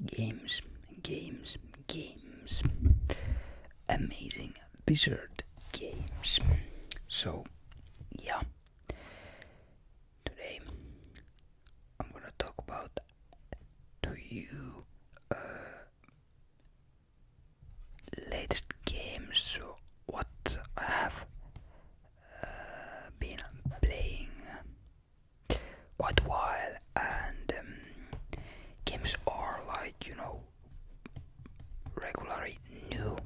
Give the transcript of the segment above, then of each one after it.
Games, games, games. Amazing wizard games. So, yeah. Today I'm gonna talk about to you latest games. So, what I have been playing quite a while, and games are like regularly new.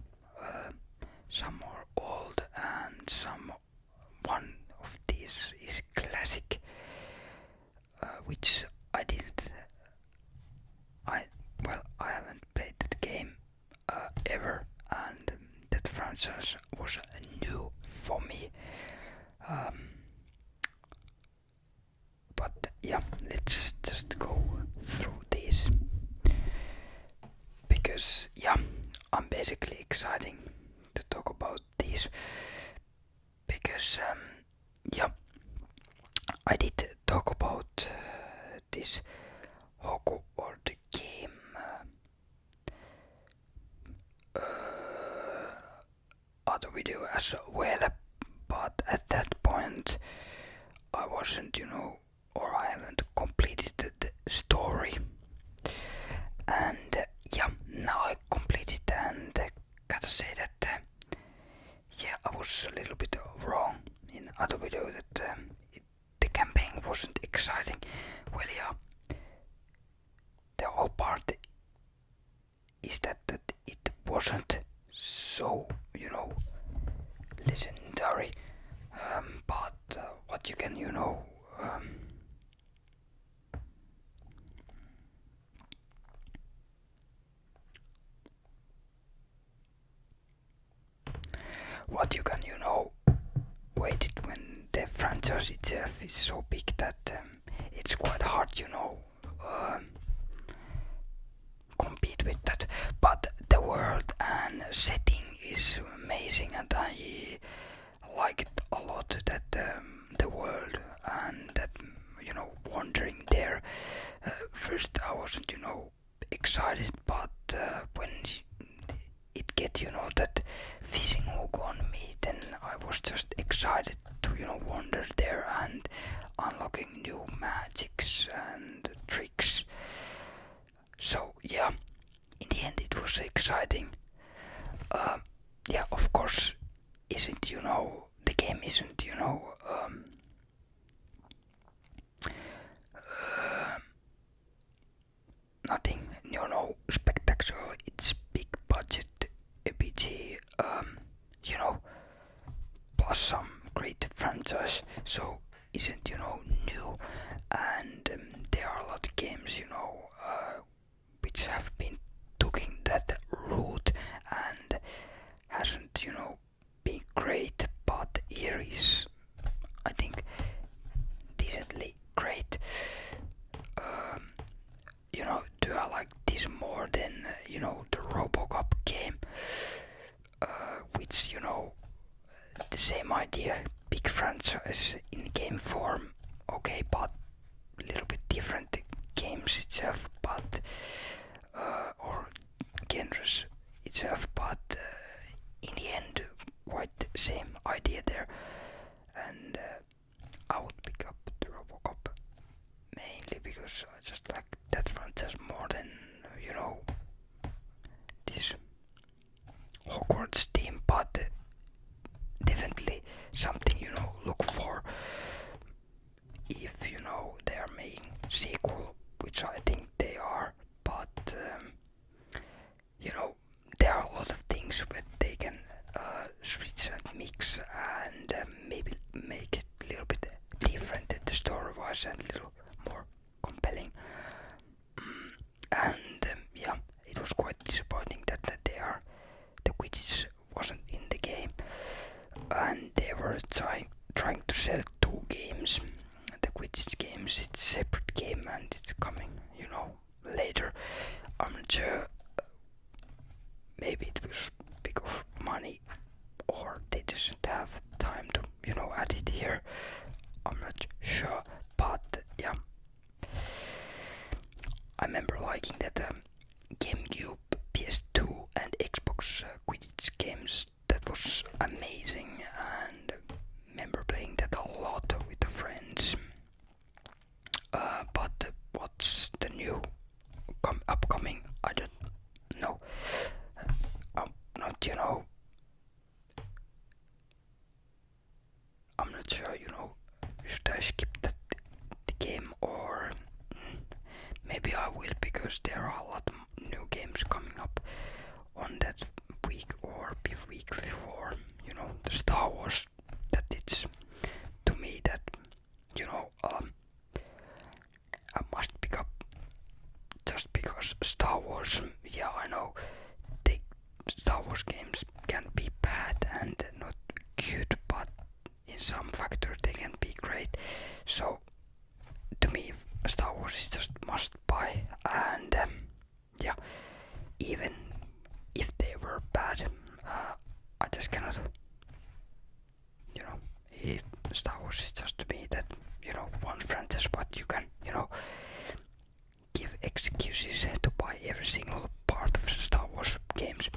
Some are old, and some one of these is classic, which I didn't. I haven't played that game ever, and that franchise was new for me. But yeah, let's just go through these because I'm basically exciting to talk about these because I did talk about this Hogwarts game other video as well, but at that point I wasn't, or I haven't completed the story, and now I completed, and gotta say that I was a little bit wrong in other video that the campaign wasn't exciting. Well, the whole part is that it wasn't so, legendary, but what you can, what you can, wait it when the franchise itself is so big that it's quite hard, compete with that. But the world and setting is amazing, and I like it a lot. That the world and that wandering there. First, I wasn't excited, but when it get that fishing hook on me, then I was just excited to wander there and unlocking new magics and tricks. So in the end it was exciting. Of course, isn't the game isn't nothing spectacular. It's big budget APG, plus some great franchise. So isn't new, and there are a lot of games which have been taking that route and hasn't been great, but here is, I think, decently great. Do I like this more than the RoboCop game, which the same idea, big franchise in game form, okay, but a little bit different games itself, but or genres itself, but in the end quite the same idea there, and I would pick up the RoboCop mainly because I just like that franchise more than this Hogwarts theme, but definitely something look for if they are making sequel, which I think they are, but there are a lot of things where they can switch and mix and maybe make it a little bit different, the story wise, and a little more compelling. And it was quite disappointing that the Quidditch wasn't in the game, and they were trying to sell two games. The Quidditch games, it's a separate game, and it's coming later. I'm not sure. Maybe it was big of money, or they just have time to add it here. I'm not sure, but I remember liking that GameCube, PS2 and Xbox Quidditch games. That was amazing, and remember playing that a lot with the friends. But what's the new upcoming? I don't know. I'm not, I'm not sure, should I skip the game or maybe I will, because there are a lot of new games coming up on that week or week before. The Star Wars. That it's to me that I must pick up just because Star Wars. Yeah, I know the Star Wars games can be bad and not cute, but in some factor they can be great. So to me, Star Wars is just must buy, and yeah, even if they were bad, I just cannot. Star Wars is just to me that one franchise, but you can give excuses to buy every single part of Star Wars games.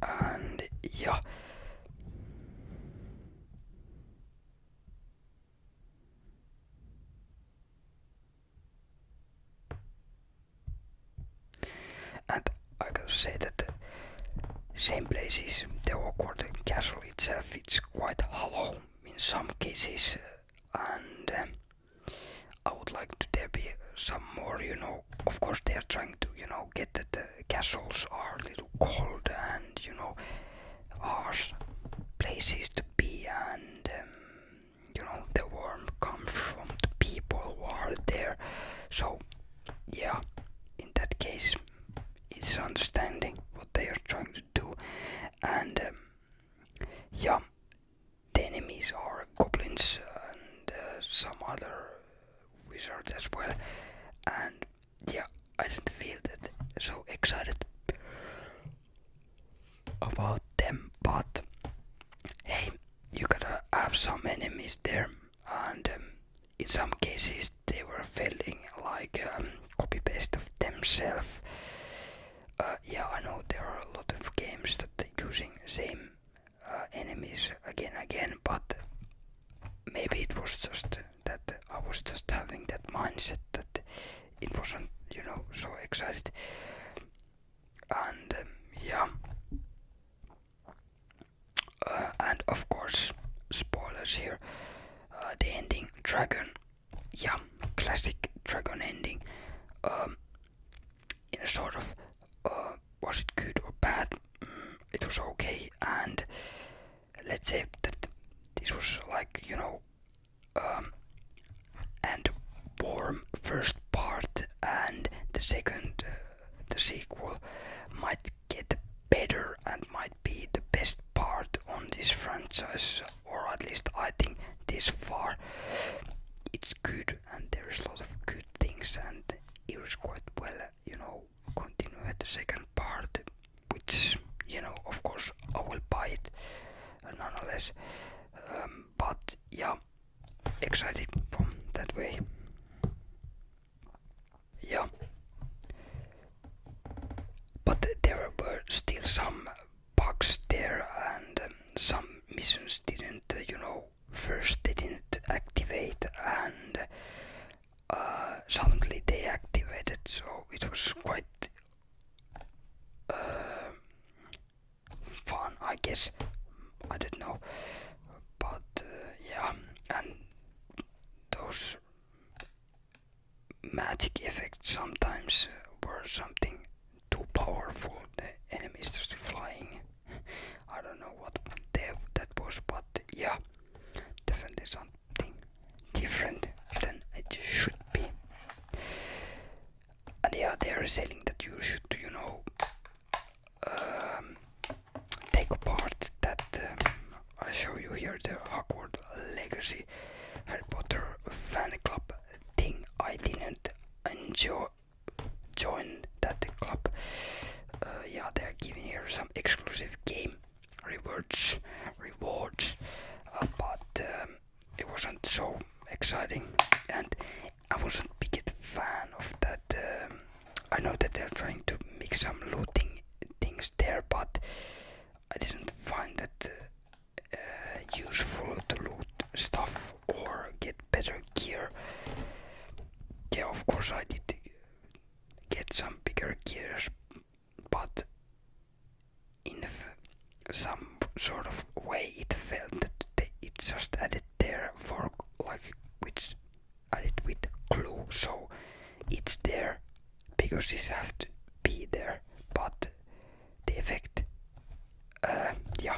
And yeah. And I gotta say that the same places, the awkward castle itself, it's quite hollow in some cases, and I would like to there be some more, of course they are trying to, get that the castles are a little cold and, harsh places to be, and, the warmth comes from the people who are there. So, yeah, in that case, it's understanding what they are trying to do, and yeah, the enemies are goblins and some other wizards as well, and yeah, I didn't feel that so excited about them, but hey, you gotta have some enemies there, and in some cases they were feeling like copy paste of themselves. Yeah, I know there are a lot of games that are using same enemies again, but maybe it was just that I was just having that mindset that it wasn't, so excited. And yeah, and of course, spoilers here. The ending, dragon. Yeah, classic dragon ending. In a sort of, was it good or bad? It was okay, and let's say that this was like, and warm first part, and the second, the sequel might get better and might be the best part on this franchise, or at least I think this far it's good, and there's a lot of good things, and it was quite well, continue at the second part, which, of course I will buy it nonetheless, but yeah, excited from that way. Yeah, but there were still some bugs there, and some missions didn't, first they didn't activate, and suddenly they activated, so it was quite fun, I guess. I don't know, but yeah, and those magic effects sometimes were something too powerful. The enemies just flying. I don't know what that was, but yeah, definitely something different than it should be. And yeah, they are saying that you should, take apart that. I show you here the Hogwarts Legacy Harry Potter fan club thing. I didn't join that club. Yeah, they're giving here some exclusive game rewards, but it wasn't so exciting, and I wasn't biggest fan of that. I know that they're trying to mix some looting things there, but I didn't find that useful to loot stuff or get better gear. Yeah, of course I did get some bigger gears, but in some sort of way it felt that it just added there for like which added with glue, so it's there because it have to be there, but the effect, yeah.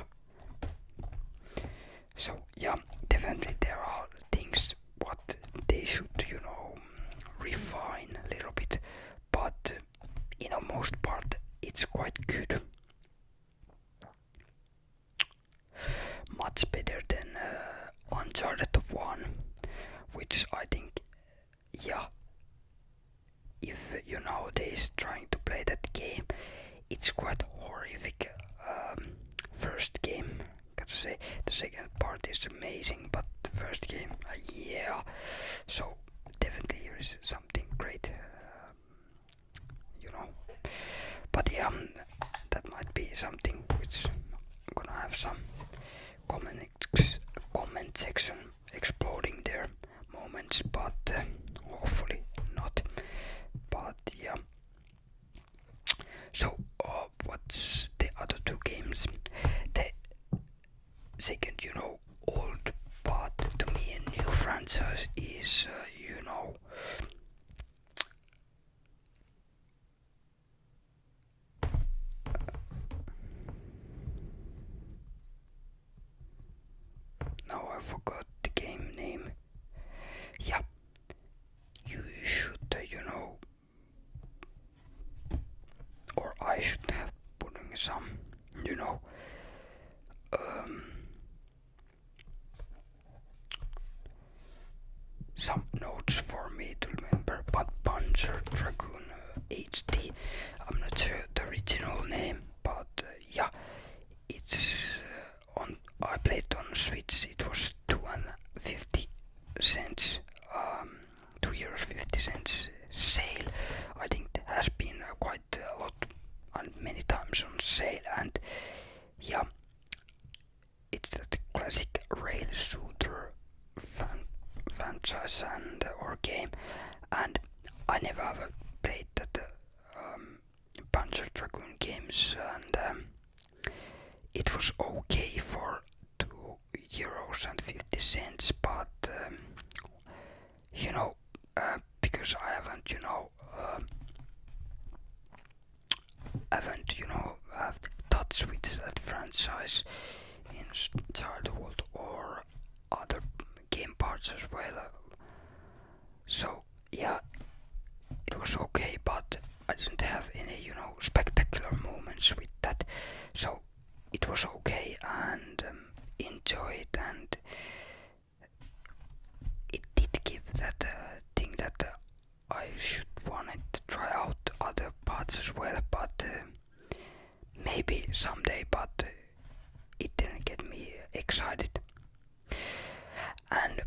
So yeah, definitely there are things what they should, refine a little bit, but in a most part it's quite good. Much better than Uncharted 1, which I think, yeah, if you nowadays trying to play that game, it's quite horrific. First game, gotta say, the second part is amazing, but the first game, yeah. So definitely here is something great, But yeah, that might be something which I'm gonna have some comment section exploding their moments, but hopefully not. But yeah. So what's the other two games? The second, old but to me a new franchise is now I forgot the game name. Yeah, you should, or I should have putting some, some notes for me to remember. But Panzer Dragoon HD, I'm not sure the original name, but yeah, it's on. I played on Switch. It was 2.50 cents, €2.50 sale. I think it has been quite a lot and many times on sale, and yeah, it's that classic rail shooter franchise and or game, and I never have played that Panzer Dragoon games, and it was okay for €2.50, but because I haven't have touch with that franchise in childhood or other game parts as well. So yeah, it was okay, but I didn't have any spectacular moments with that. So it was okay, and enjoy it, and it did give that thing that I should wanted to try out other parts as well, but maybe someday, but it didn't get me excited. And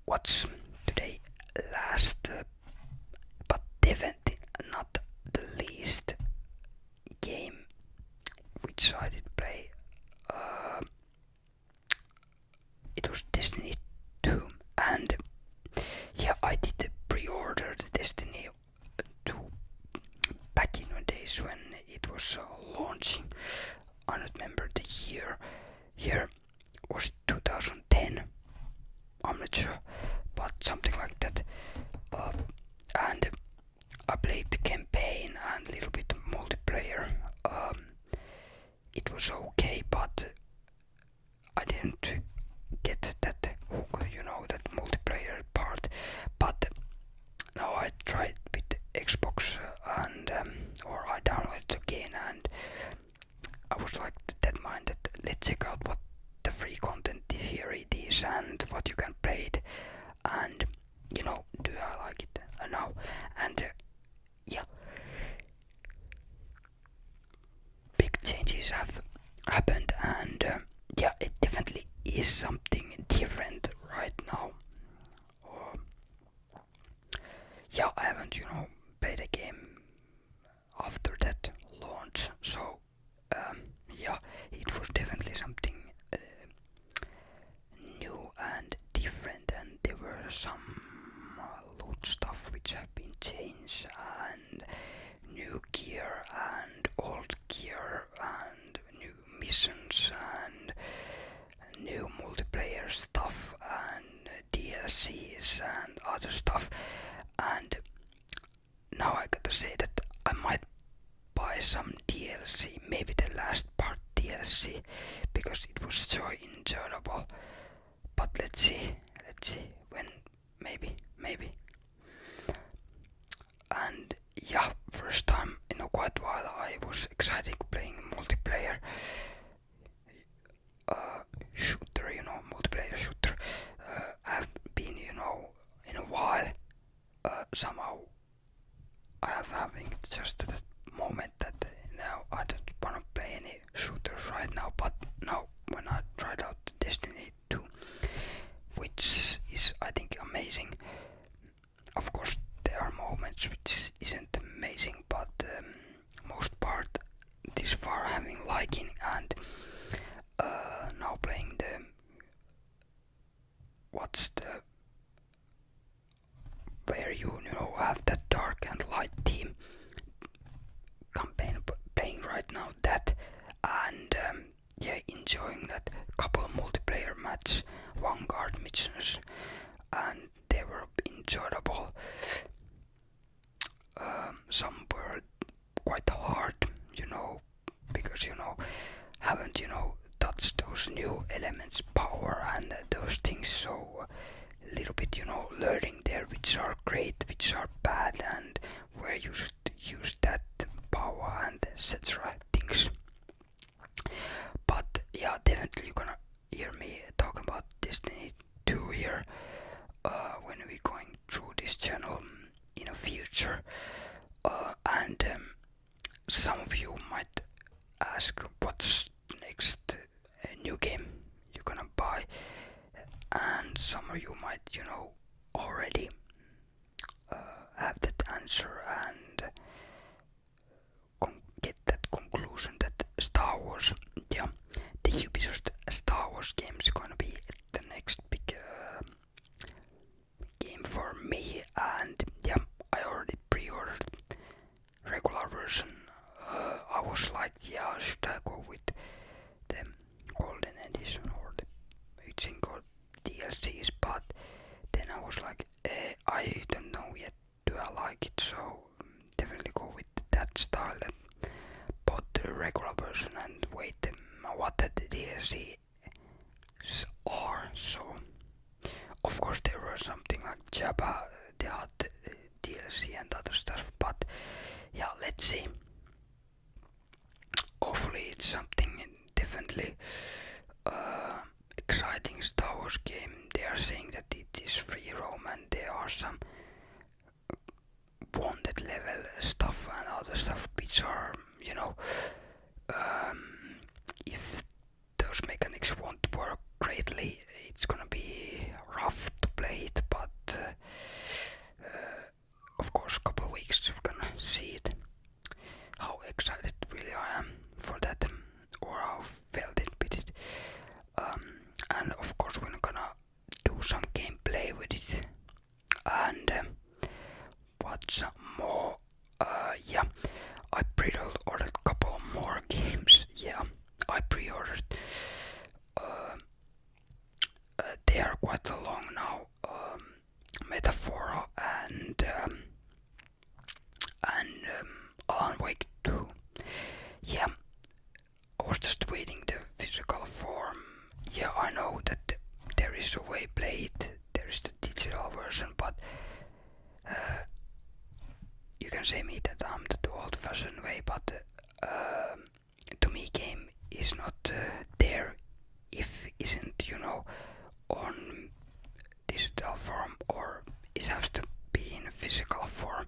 what's today last, but definitely not the least game which I did play, it was Destiny 2, and yeah, I did pre-order the Destiny 2 back in the days when it was launching. I don't remember the year. Here was 2010. I'm not sure, but something like that. And I played the campaign and a little bit multiplayer. It was okay, but I didn't get that hook, that multiplayer part. But now I tried with Xbox, and or I downloaded it again, and I was like that minded. Let's check out what the free content here it is and what you can play it, and do I like it? No, and yeah, big changes have happened, and yeah, it definitely is something different right now. stuff and DLCs and other stuff. And now I gotta say that I might buy some DLC, maybe the last part DLC, because it was so enjoyable. But let's see when, maybe. And yeah, first time in a quite while I was excited playing multiplayer shooter, multiplayer shooter. I've been, in a while, somehow I have having just that moment that now I don't want to play any shooters right now, but now when I tried out Destiny 2, which is I think amazing. Of course there are moments which isn't amazing, but most part this far having liking, and now playing the where you have that dark and light team campaign, playing right now that, and enjoying that couple of multiplayer match Vanguard missions, and they were enjoyable. Some were quite hard, because haven't touched those new elements, power and those things, so a little bit learning there which are great, which are bad, and where you should use that power and etc. things. But yeah, definitely you're gonna hear me talk about Destiny 2 here when we're going through this channel in the future. And some of you might ask what's next new game you're gonna buy, and some of you might already have that answer and get that conclusion that Star Wars, the Ubisoft Star Wars game is gonna be the next big game for me, and I already pre-ordered regular version. I was like, should I go with the golden edition or the called DLCs, but then I was like, I don't know yet, do I like it, so definitely go with that style and bought the regular version and wait what the DLCs are. So of course there was something like Jabba, the hot DLC and other stuff, but let's see. Hopefully it's something definitely exciting Star Wars game. They are saying that it is free roam and there are some wanted level stuff and other stuff which are, if those mechanics won't work greatly, it's gonna be rough to play it, but of course a couple of weeks we're gonna see it, how excited really I am for that, or how felt it with it. And of course we're gonna do some gameplay with it, and what's more, I pre-ordered a couple more games. I pre-ordered, they are quite long now, Metaphora and Alan Wake 2. I was just waiting the physical form. I know that there is a way play it, there is the digital version, but you can say me that I'm the old-fashioned way, but to me game is not there if isn't on digital form, or it has to be in physical form.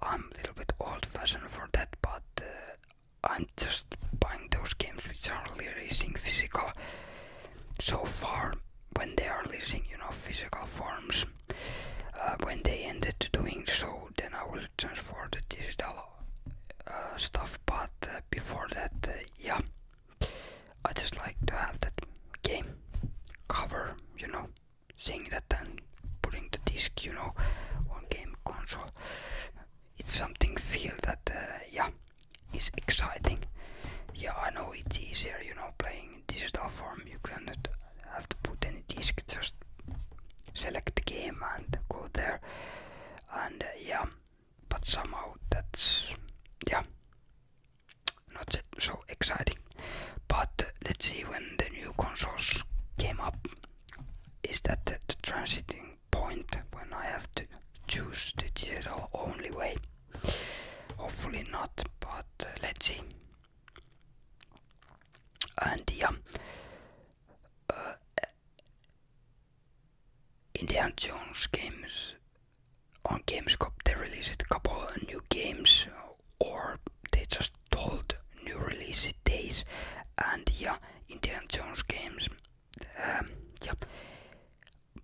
I'm a little bit old-fashioned for that, but I'm just buying those games which are releasing physical. So far, when they are releasing physical forms, when they ended doing so, then I will transfer the digital stuff, but before that, I just like to have that game cover, seeing that and putting the disc, on game console. It's something feel that, is exciting. I know it's easier, playing in digital form. You cannot have to put any Indiana Jones games on Gamescom. They released a couple of new games, or they just told new release days. And yeah, Indiana Jones games. Yeah,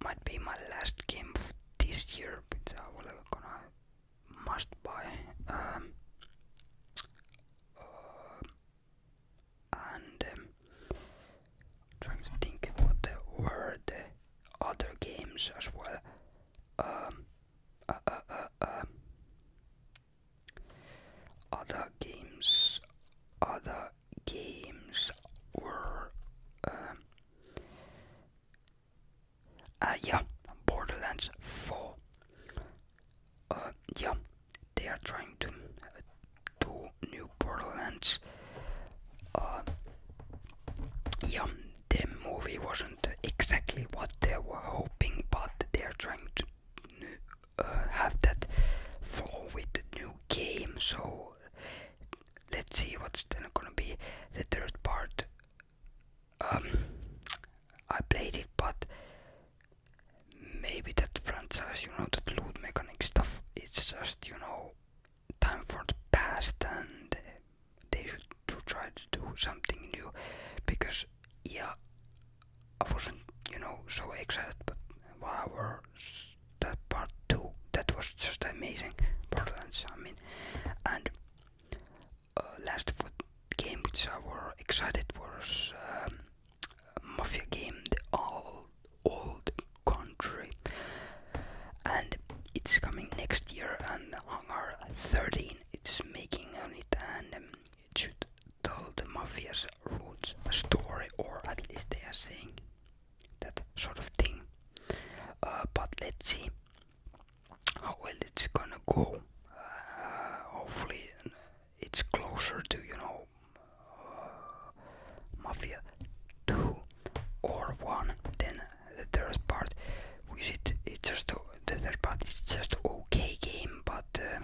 might be my last game of this year, but I will must buy. And trying to think what were the other games as well. Other games were yeah, Borderlands 4. Yeah, they are trying to do new Borderlands. Yeah, the movie wasn't exactly what they were hoping, but they are trying to have that flow with the new game. So let's see what's then gonna be the third part. I played it, but maybe that franchise, that loot mechanic stuff, it's just, time for the past, and they should try to do something new, because yeah, I wasn't, so excited, but wow, that part 2, that was just amazing. Borderlands, I mean, and last game which I were excited was Mafia game, the old country, and it's coming next year, and Hangar 13 it's making on it, and it should tell the Mafia's roots story, or at least they are saying that sort of thing. But let's see how well it's gonna go. Hopefully it's closer to Mafia 2 or 1 than the third part, which it's just the third part is just okay game, but the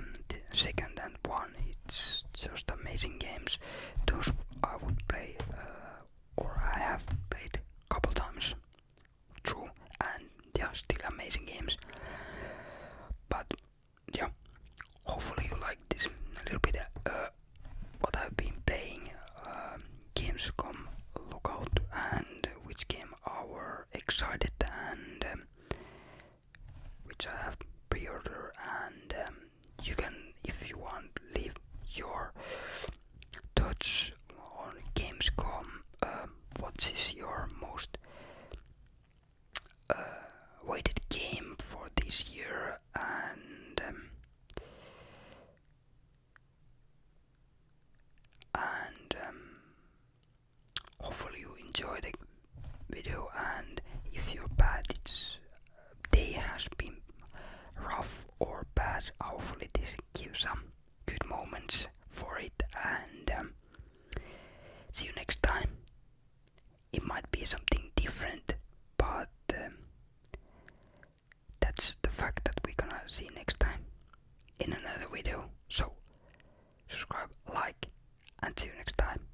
second and 1 it's just amazing games. Those I would play, or I have played a couple times through, and yeah, still amazing games. But yeah, hopefully you like this a little bit. What I've been playing, Gamescom Lookout, and which game I were excited, and which I have pre-order, and you can, if you want, leave your thoughts on Gamescom. What is your most waited game for this year, and hopefully you enjoy the video, and if you're bad, it's day has been rough or bad, hopefully this gives some good moments for it, and see you next time. It might be something different, but that's the fact that we're gonna see next time in another video. So subscribe, like, and see you next time.